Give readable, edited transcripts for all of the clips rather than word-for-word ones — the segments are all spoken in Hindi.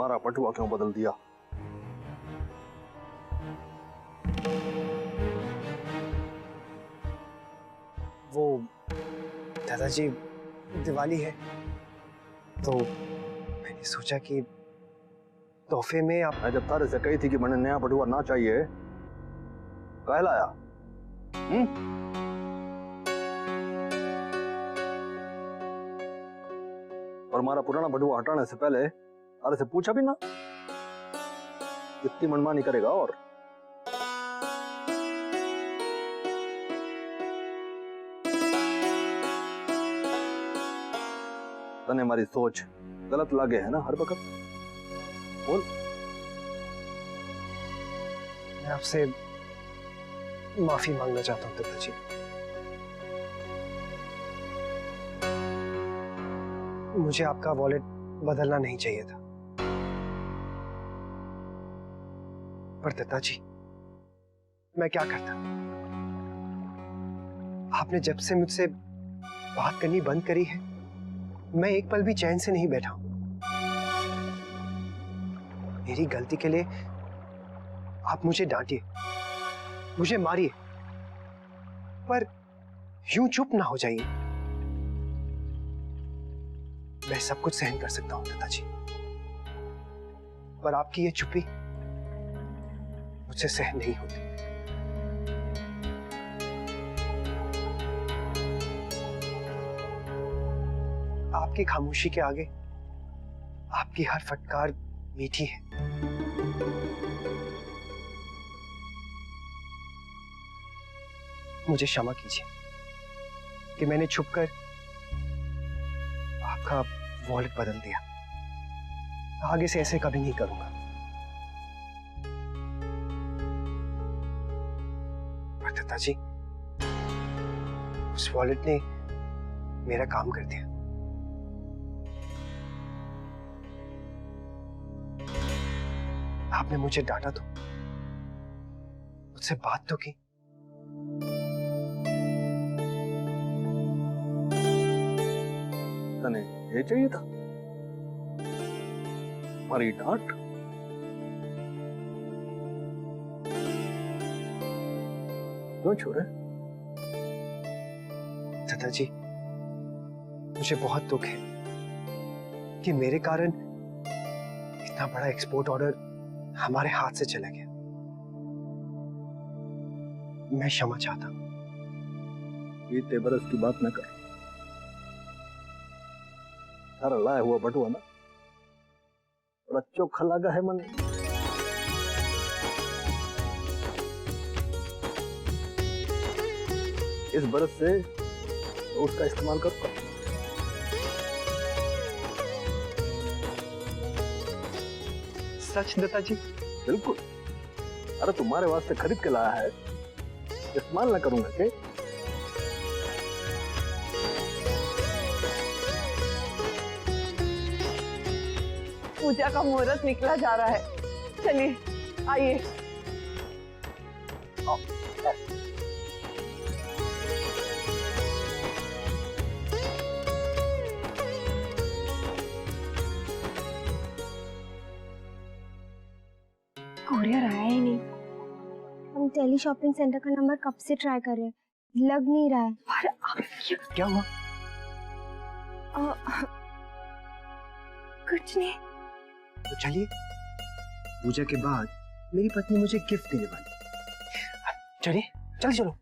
हमारा बटुआ क्यों बदल दिया? वो दादाजी दिवाली है तो मैंने सोचा कि तोहफे में आप। मैं जब तारे से कही थी कि मैंने नया बटुआ ना चाहिए, कह लाया? और हमारा पुराना बटुआ हटाने से पहले तारे से पूछा भी ना? इतनी मनमानी करेगा? और तने हमारी सोच गलत लागे है ना हर वक्त? बोल। मैं आपसे माफी मांगना चाहता हूँ दादाजी। मुझे आपका वॉलेट बदलना नहीं चाहिए था, पर दादाजी मैं क्या करता? आपने जब से मुझसे बात करनी बंद करी है, मैं एक पल भी चैन से नहीं बैठा हूं। मेरी गलती के लिए आप मुझे डांटिए, मुझे मारिए, पर यूं चुप ना हो जाइए। मैं सब कुछ सहन कर सकता हूं दादाजी, पर आपकी ये चुप्पी मुझसे सहन नहीं होती। आपकी खामोशी के आगे आपकी हर फटकार मीठी है। मुझे क्षमा कीजिए कि मैंने छुपकर आपका वॉलेट बदल दिया। आगे से ऐसे कभी नहीं करूंगा। पर दादाजी, उस वॉलेट ने मेरा काम कर दिया। आपने मुझे डांटा तो, मुझसे बात तो की। तने ये चाहिए था? हमारी डांट? क्यों छोरे? दादाजी, मुझे बहुत दुख है कि मेरे कारण इतना बड़ा एक्सपोर्ट ऑर्डर हमारे हाथ से चला गया। मैं क्षमा चाहता हूं। बीते बरस की बात न कर। तारा लाया हुआ बटुआ ना बड़ा चोखा लगा है मन। इस बरस से तो उसका इस्तेमाल करूंगा। सच दादाजी? बिल्कुल। अरे तुम्हारे वास्ते खरीद के लाया है, इस्तेमाल ना करूंगा के? पूजा का मुहूर्त निकला जा रहा है, चलिए आइए। कुरियर आया ही नहीं। हम टेली शॉपिंग सेंटर का नंबर कब से ट्राई कर रहे हैं, लग नहीं रहा है। अरे क्या हुआ? कुछ नहीं। तो चलिए, पूजा के बाद मेरी पत्नी मुझे गिफ्ट देने वाली। चलिए, चल चलो।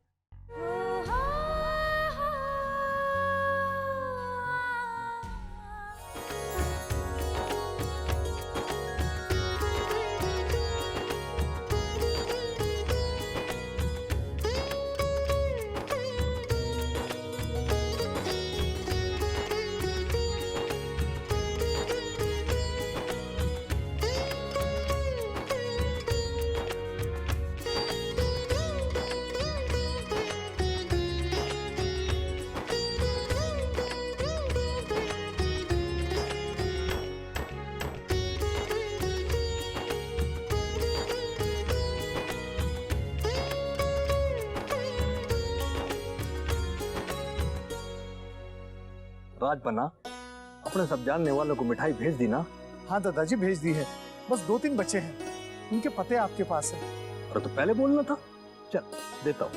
राज बना, अपने सब जानने वालों को मिठाई भेज दी ना, हाँ दादाजी भेज दी है, बस 2-3 बच्चे हैं, उनके पते आपके पास है। अरे तो पहले बोलना था। चल देता हूँ।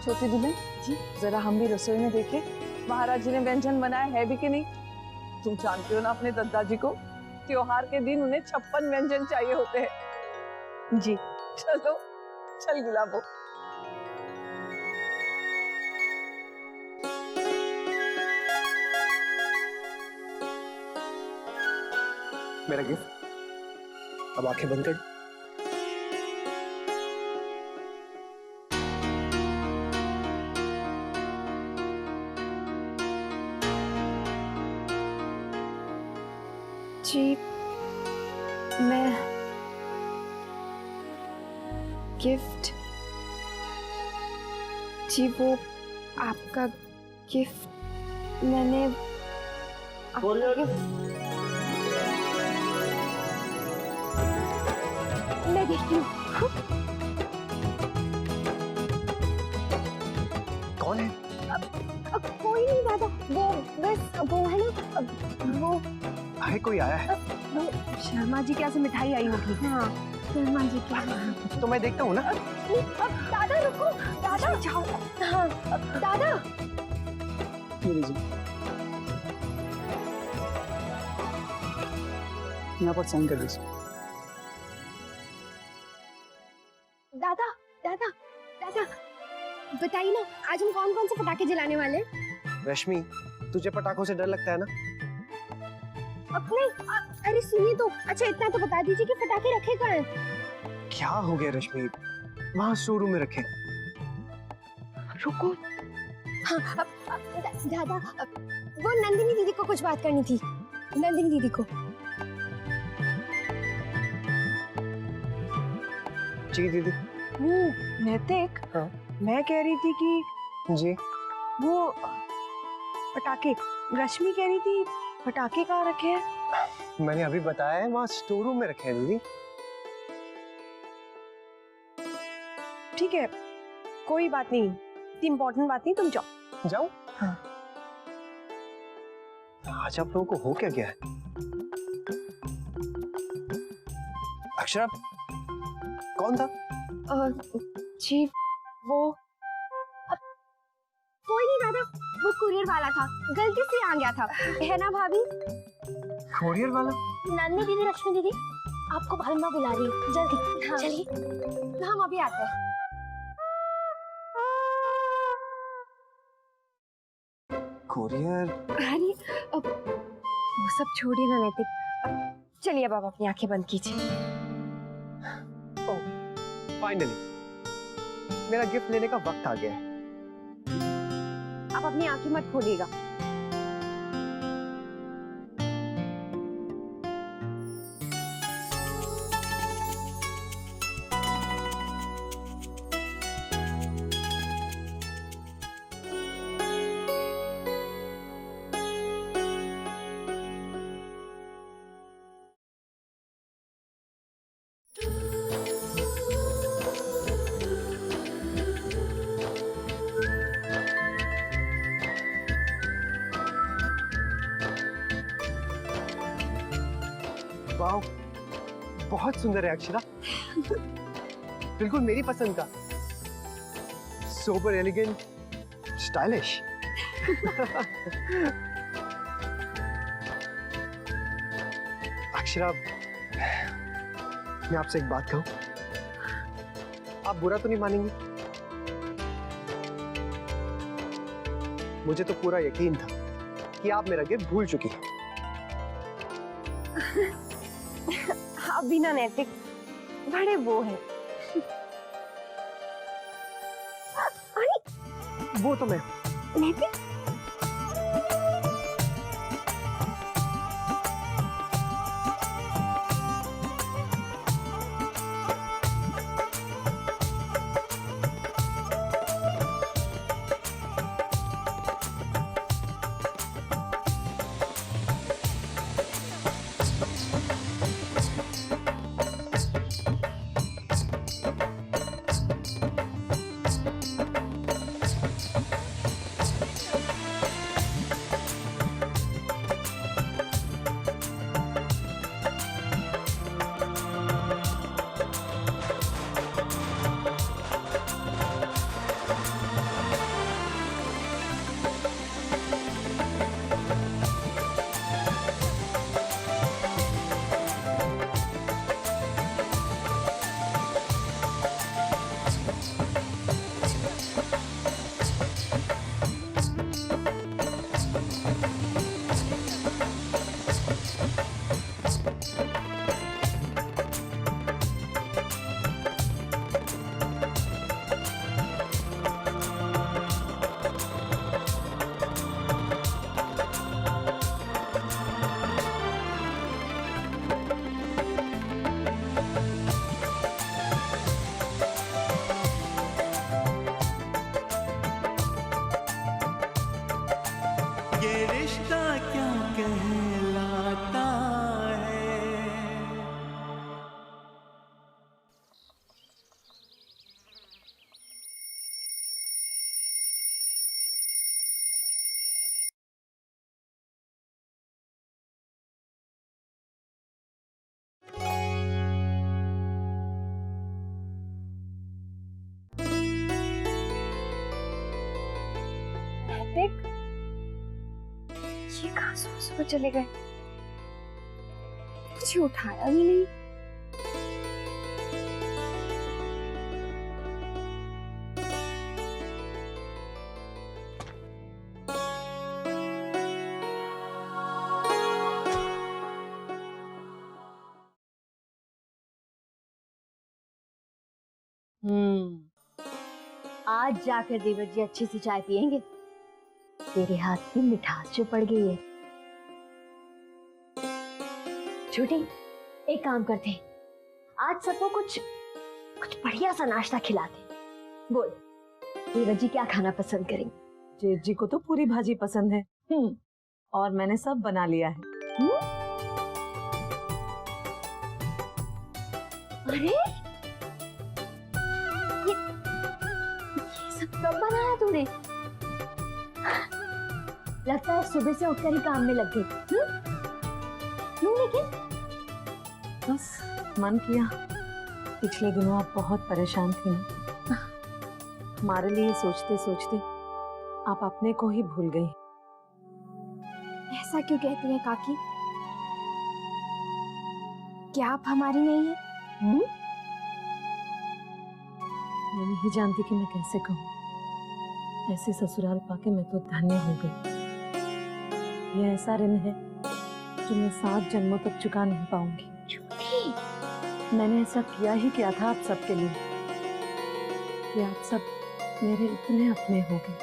छोटी दुल्हन जी, जरा हम भी रसोई में देखें महाराज जी ने व्यंजन बनाया है भी कि नहीं। तुम जानते हो ना अपने दादाजी को, त्योहार के दिन उन्हें 56 व्यंजन चाहिए होते हैं। जी चलो, चल गुलाबो। मेरा गिफ्ट। अब आंखें बंद कर। जी मैं गिफ्ट, जी वो आपका गिफ्ट मैंने आपका गिफ्ट मैं देखती हूँ। कौन है? कोई नहीं दादा, वो बस वो है ना, वो अरे कोई आया है। वो शर्मा जी के यहाँ से मिठाई आई होगी। हाँ शर्मा जी के। तो मैं देखता हूँ ना। दादा रुको, दादा जाओ। हाँ दादा। यहाँ पर साइन कर दीजिए। दादा दादा दादा बताइए ना, आज हम कौन कौन से पटाखे जलाने वाले हैं? रश्मि, तुझे पटाखों से डर लगता है ना? अपने अरे सुनिए तो, अच्छा इतना तो बता दीजिए कि पटाखे रखे कहाँ हैं? क्या हो गया रश्मि? वहाँ शोरूम में रखे। रुको। हाँ दादा, वो नंदिनी दीदी को कुछ बात करनी थी, नंदिनी दीदी को। जी दीदी। वो नैतिक, हाँ? मैं कह रही थी कि जी वो पटाखे, रश्मि कह रही थी पटाखे कहाँ रखे हैं? मैंने अभी बताया है, वहाँ स्टोर रूम में रखे हैं दीदी। ठीक है, कोई बात नहीं, इतनी इम्पोर्टेंट बात नहीं, तुम जाओ। जाओ। हाँ। आज आप लोगों को हो क्या गया है? अक्षरा, कौन था? जी वो कोई नहीं दादा, वो कुरियर वाला था, गलती से आ गया था, है ना भाभी? कोरियर वाला? नंदिनी दीदी, रश्मि दीदी, आपको भालमा बुला रही है, जल्दी। हाँ। चलिए हम अभी आते हैं। कोरियर? अरे अब वो सब छोड़िए ना नैतिक, चलिए अब आप अपनी आंखें बंद कीजिए। फाइनली मेरा गिफ्ट लेने का वक्त आ गया है। आप अपनी आंखें मत खोलिएगा। वाह, बहुत सुंदर है अक्षरा। बिल्कुल मेरी पसंद का, सोबर, एलिगेंट, स्टाइलिश। अक्षरा, मैं आपसे एक बात कहूं, आप बुरा तो नहीं मानेंगी? मुझे तो पूरा यकीन था कि आप मेरा गिफ्ट भूल चुकी हैं। हाँ बिना नैतिक बड़े वो है। वो तो मैं नैतिक ये रिश्ता क्या कहलाता है। देख, ये कहाँ सुबह चले गए? कुछ उठाया भी नहीं। आज जाकर देवर जी अच्छे से चाय पियेंगे। तेरे हाथ की मिठास जो पड़ गई है। छोटी, एक काम करते हैं, आज सबको कुछ बढ़िया सा नाश्ता खिलाते। बोल, देवर जी क्या खाना पसंद करेंगे? जेठ जी को तो पूरी भाजी पसंद है। और मैंने सब बना लिया है। अरे ये सब कब बनाया तूने? लगता है सुबह से उठकर ही काम में लग गई। क्यों? लेकिन बस मन किया। पिछले दिनों आप बहुत परेशान थी ना, हमारे लिए सोचते सोचते आप अपने को ही भूल गई। ऐसा क्यों कहती हैं काकी? क्या आप हमारी नहीं है? मैं नहीं जानती कि मैं कैसे कहूँ। ऐसे ससुराल पाके मैं तो धन्य हो गई। ये ऐसा ऋण है जो मैं 7 जन्मों तक चुका नहीं पाऊंगी। मैंने ऐसा किया ही क्या था आप सबके लिए कि आप सब मेरे इतने अपने हो गए।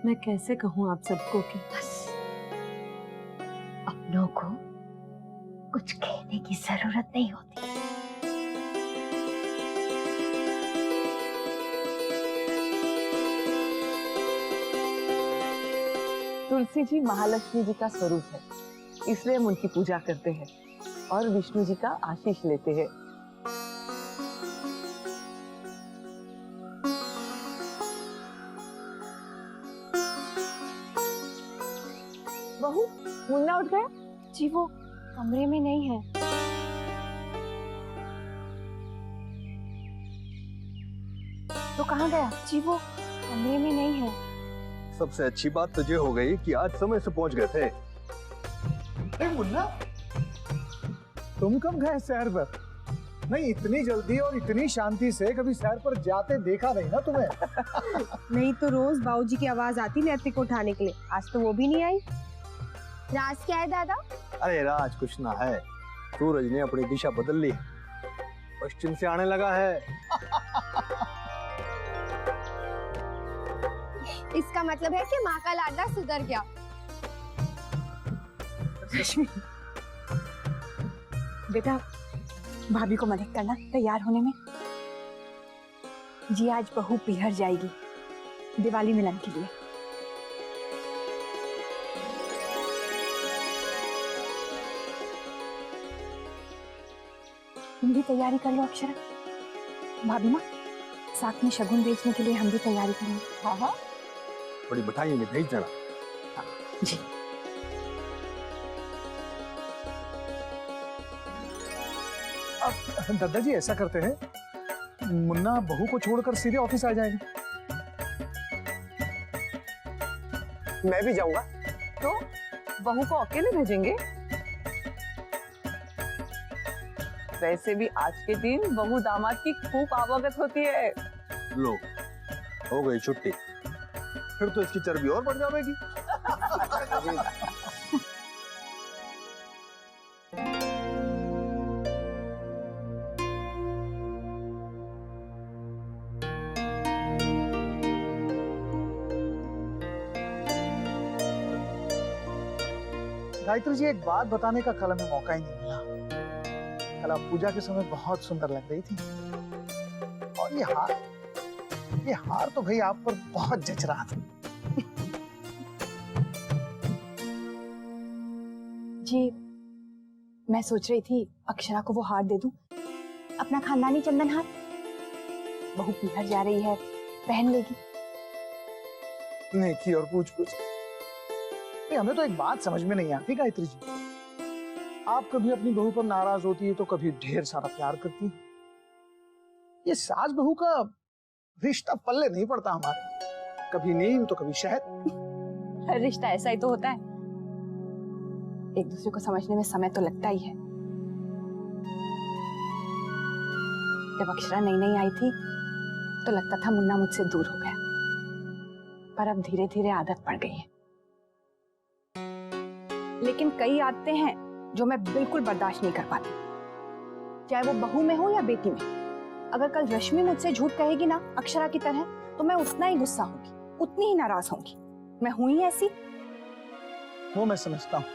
मैं कैसे कहूँ आप सबको कि बस अपनों को कुछ कहने की जरूरत नहीं होती। तुलसी जी महालक्ष्मी जी का स्वरूप है, इसलिए हम उनकी पूजा करते हैं और विष्णु जी का आशीष लेते हैं। बहू, मुन्ना उठ गया? जी वो कमरे में नहीं है। तो कहाँ गया? जी वो कमरे में नहीं है। सबसे अच्छी बात तो ये हो गई कि आज समय से पहुंच गए थे। अरे मुन्ना, तुम कब गए सैर पर? नहीं, इतनी जल्दी और इतनी शांति से कभी सैर पर जाते देखा नहीं ना तुम्हें। नहीं तो रोज बाबूजी की आवाज आती नैतिक को उठाने के लिए, आज तो वो भी नहीं आई। राज क्या है दादा? अरे राज कुछ ना है, सूरज ने अपनी दिशा बदल ली, पश्चिम से आने लगा है। इसका मतलब है कि माँ का लाडला सुधर गया। रश्मि, बेटा भाभी को मदद करना तैयार होने में। जी आज बहू पिहर जाएगी दिवाली मिलन के लिए। तुम भी तैयारी कर लो अक्षरा। भाभी माँ, साथ में शगुन बेचने के लिए हम भी तैयारी करेंगे। हाँ हाँ बड़ी मिठाई में भेज देना। जी। अब दादाजी ऐसा करते हैं, मुन्ना बहू को छोड़कर सीधे ऑफिस आ जाएंगे। मैं भी जाऊंगा। तो बहू को अकेले भेजेंगे? वैसे भी आज के दिन बहू दामाद की खूब आवागत होती है। लो, हो गई छुट्टी। फिर तो इसकी चर्बी और बढ़ जाएगी। गायत्री जी, एक बात बताने का कल हमें मौका ही नहीं मिला। कल आप पूजा के समय बहुत सुंदर लग रही थी, और ये हार तो भाई आप पर बहुत जच रहा था। जी, मैं सोच रही थी अक्षरा को वो हार दे दूं, अपना खानदानी चंदन हार। बहू पीहर जा रही है, पहन लेगी। नहीं की और पूछ हमें तो एक बात समझ में नहीं आती गायत्री जी, आप कभी अपनी बहू पर नाराज होती है तो कभी ढेर सारा प्यार करती है। ये सास बहू का रिश्ता पल्ले नहीं पड़ता हमारे, कभी नीम तो कभी शहद। हर रिश्ता ऐसा ही तो होता है, एक दूसरे को समझने में समय तो लगता ही है। जब अक्षरा नई आई थी तो लगता था मुन्ना मुझसे दूर हो गया, पर अब धीरे धीरे आदत पड़ गई है। लेकिन कई आदतें हैं जो मैं बिल्कुल बर्दाश्त नहीं कर पाती, चाहे वो बहू में हो या बेटी में। अगर कल रश्मि मुझसे झूठ कहेगी ना अक्षरा की तरह, तो मैं उतना ही गुस्सा होंगी, उतनी ही नाराज होंगी। मैं हूं ही ऐसी। वो मैं समझता हूँ,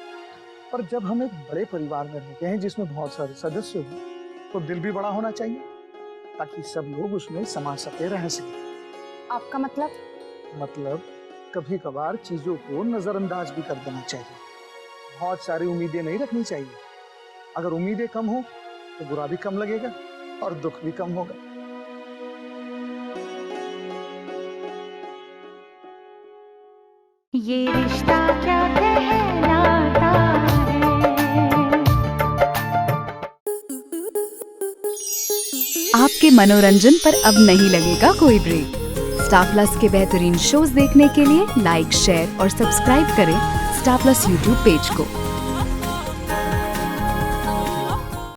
पर जब हम एक बड़े परिवार में रहते हैं जिसमें बहुत सारे सदस्य हो, तो दिल भी बड़ा होना चाहिए ताकि सब लोग उसमें समा सके, रह सके। आपका मतलब कभी कभार चीजों को नजरअंदाज भी कर देना चाहिए। बहुत सारी उम्मीदें नहीं रखनी चाहिए। अगर उम्मीदें कम हो तो बुरा भी कम लगेगा और दुख भी कम होगा। ये रिश्ता क्या कहलाता है। आपके मनोरंजन पर अब नहीं लगेगा कोई ब्रेक। स्टार प्लस के बेहतरीन शोज देखने के लिए लाइक, शेयर और सब्सक्राइब करें स्टार प्लस यूट्यूब पेज को।